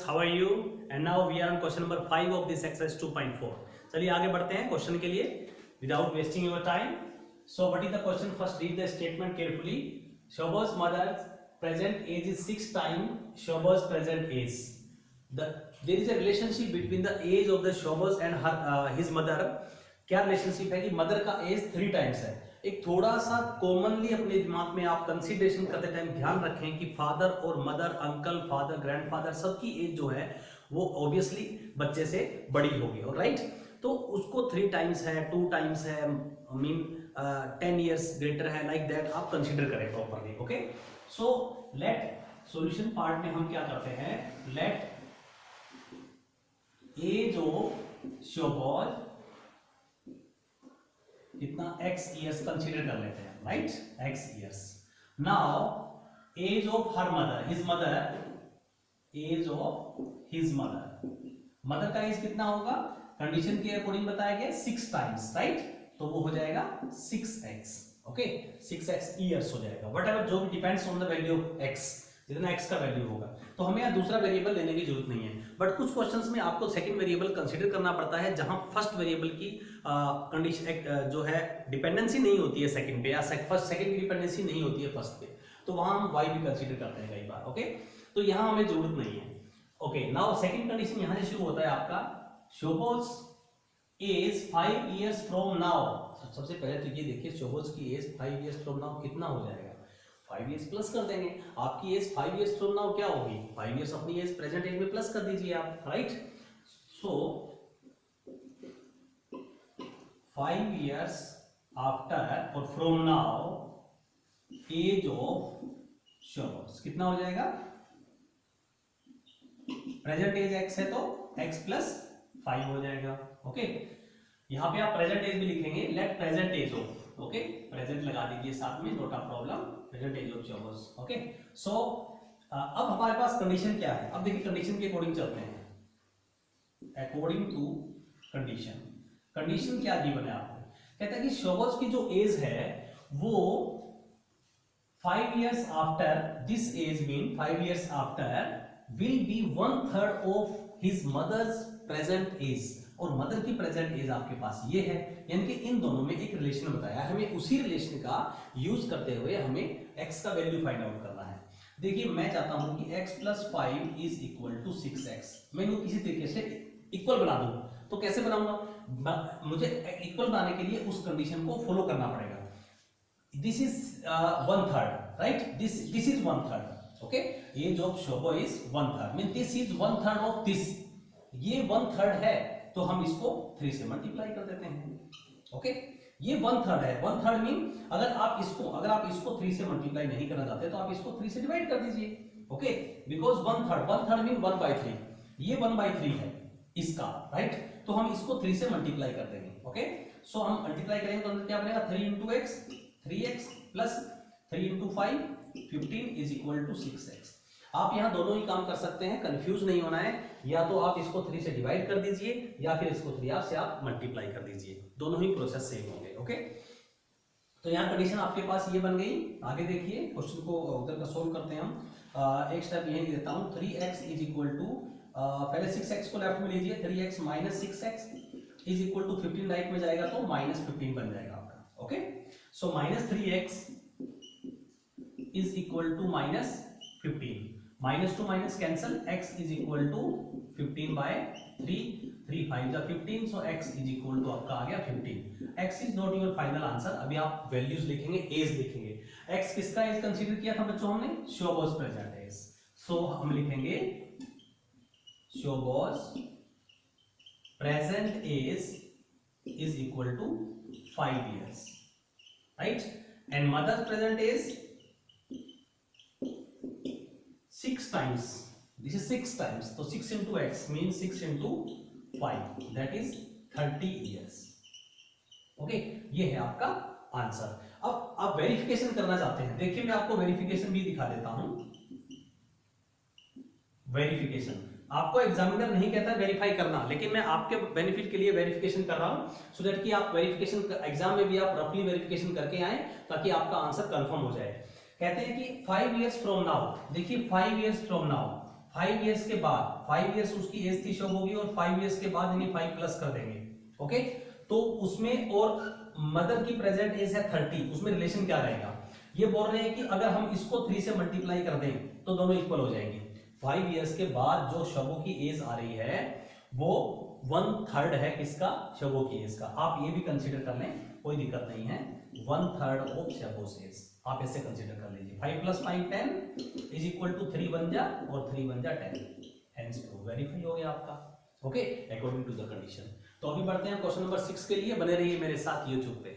how are you? And now we are on question number 5 of this exercise 2.4. चलिए आगे बढ़ते हैं question के लिए without wasting your time. So what is the question? First read the statement carefully. Shoba's mother's present age is 6 times Shoba's present age. There is a relationship between the age of the Shoba's and his mother. क्या relationship है कि mother का as 3 times है. एक थोड़ा सा commonly अपने दिमाग में आप कंसीडरेशन करते टाइम ध्यान रखें कि फादर और मदर, अंकल, फादर, ग्रैंडफादर सबकी एज जो है वो ऑब्वियसली बच्चे से बड़ी होगी. और राइट, तो उसको 3 टाइम्स है, 2 टाइम्स है, मीन 10 इयर्स ग्रेटर है, लाइक दैट आप कंसीडर करें properly. Okay, so let solution part में हम क्या करते हैं, लेट एज ऑफ शोबाज कितना x years कंसीडर कर लेते हैं, right, x years. Now age of her mother, his mother, age of his mother, mother का एज कितना होगा, कंडीशन के अकॉर्डिंग बताया गया 6 टाइम्स, राइट, तो वो हो जाएगा 6x. ओके, 6x years हो जाएगा, वट एवर जो भी depends on the value of x, जितना x का वैल्यू होगा. तो हमें यहाँ दूसरा वेरिएबल लेने की जरूरत नहीं है, बट कुछ क्वेश्चंस में आपको सेकंड वेरिएबल कंसीडर करना पड़ता है जहां फर्स्ट वेरिएबल की कंडीशन जो है डिपेंडेंसी नहीं होती है सेकंड पे, या सेकंड की डिपेंडेंसी नहीं होती है फर्स्ट पे, तो वहां हम y भी कंसीडर करते हैं कई बार. ओके, तो यहाँ हमें जरूरत नहीं है. ओके, नाउ सेकंड कंडीशन यहाँ से शुरू होता है आपका, शोबाज एज 5 इयर्स फ्रॉम नाउ. सबसे पहले तो ये देखिए शोबाज की एज 5 इयर्स फ्रॉम नाउ कितना हो जाएगा, 5 इयर्स प्लस कर देंगे. आपकी एज 5 इयर्स फ्रॉम नाउ क्या होगी, 5 इयर्स अपनी एज प्रेजेंट एज में प्लस कर दीजिए आप, राइट. सो 5 इयर्स आफ्टर और फ्रॉम नाउ एज ऑफ शोबाज कितना हो जाएगा, प्रेजेंट एज x है तो x प्लस 5 हो जाएगा. ओके, यहां पे आप प्रेजेंट एज भी लिखेंगे, let present age of, okay, present लगा दीजिए साथ में, note a problem, present age of शोबाज. ओके, सो अब हमारे पास कंडीशन क्या है, अब देखिए कंडीशन के अकॉर्डिंग चलते हैं. अकॉर्डिंग टू कंडीशन, कंडीशन क्या दी बने आपको, कहता है कि शोबाज की जो एज है वो 5 years after this age, mean 5 years after will be 1/3 of his mother's present age. और मदर की प्रेजेंट एज आपके पास ये है, यानी कि इन दोनों में एक रिलेशन बताया है, हमें उसी रिलेशन का यूज करते हुए हमें x का वैल्यू फाइंड आउट करना है. देखिए मैं चाहता हूं कि x + 5 is equal to 6x. मैं इनको किसी तरीके से इक्वल बना दूं, तो कैसे बनाऊंगा, मुझे इक्वल बनाने के लिए उस कंडीशन को फॉलो करना पड़ेगा. This is 1/3, right, this is 1/3. Okay, age of Shobha is 1/3, mean this is 1/3 of this, ये 1/3 है तो हम इसको 3 से मल्टीप्लाई कर देते हैं. ओके, ये 1/3 है, 1/3 मीन अगर आप इसको 3 से मल्टीप्लाई नहीं करना चाहते तो आप इसको 3 से डिवाइड कर दीजिए. ओके, बिकॉज 1/3 मीन 1/3, ये 1/3 है इसका, राइट, तो हम इसको 3 से मल्टीप्लाई कर देंगे. ओके, सो हम मल्टीप्लाई करेंगे तो अंदर क्या बनेगा, 3 × x, 3x plus 3 × 5, 15 is equal to 6x. आप यहां दोनों ही काम कर सकते हैं, कंफ्यूज नहीं होना है, या तो आप इसको 3 से डिवाइड कर दीजिए या फिर इसको 3 से आप मल्टीप्लाई कर दीजिए, दोनों ही प्रोसेस सेम होंगे. ओके, तो यहां कंडीशन आपके पास ये बन गई. आगे देखिए क्वेश्चन को उधर का सोल्व करते हैं हम. एक स्टेप यही देता हूं, 3x इज इक्वल टू, पहले 6x को लेफ्ट में लीजिए, 3x - 6x is equal to 15 right में जाएगा तो -15 बन जाएगा आपका. Okay, so -3x is equal to -15, minus to minus cancel, x is equal to 15/3, 3 5 15, so x is equal to आपका आ गया 15. x is not your final answer, अभी आप वैल्यूज लिखेंगे, एज लिखेंगे. x किसका एज कंसीडर किया था बच्चों हमने, शोबाज प्रेजेंट एज, सो हम लिखेंगे शोबाज present age is equal to 5 years, right, and mother present age 6 times, this is 6 times, so 6 into x means 6 into 5, that is 30 years. Okay, ये है आपका आंसर. अब आप वेरिफिकेशन करना चाहते हैं, देखिए मैं आपको वेरिफिकेशन भी दिखा देता हूं. वेरिफिकेशन आपको एग्जामिनर नहीं कहता वेरीफाई करना, लेकिन मैं आपके बेनिफिट के लिए वेरिफिकेशन कर रहा हूं, सो दैट कि आप वेरिफिकेशन एग्जाम में भी आप रफली वेरिफिकेशन करके आए ताकि आपका आंसर कंफर्म हो जाए. कहते हैं कि 5 इयर्स फ्रॉम नाउ, देखिए 5 इयर्स फ्रॉम नाउ, 5 इयर्स के बाद, 5 इयर्स उसकी एज थी शो होगी और 5 इयर्स के बाद यानी 5 प्लस कर देंगे। ओके, तो उसमें और मदर की प्रेजेंट एज है 30, उसमें रिलेशन क्या रहेगा? ये बोल रहे हैं कि अगर हम इसको 3 से मल्टीप्लाई कर दें तो दोनों इक्वल हो जाएंगे। 5 इयर्स के बाद जो शवों की एज आ रही है वो 1/3 है किसका? शवों की एज का। आप ये भी कंसीडर कर लें, कोई दिक्कत नहीं है। 1/3 ऑफ शवों एज आप ऐसे कंसीडर कर लीजिए। 5 + 5 10 इज इक्वल टू 3 बन जा और 3 बन जा 10। हेंस प्रूव वेरीफाई हो गया आपका। Okay, according to the condition. तो अभी बढ़ते हैं क्वेश्चन नंबर 6 के लिए। बने रहिए मेरे साथ यूट्यूब पे।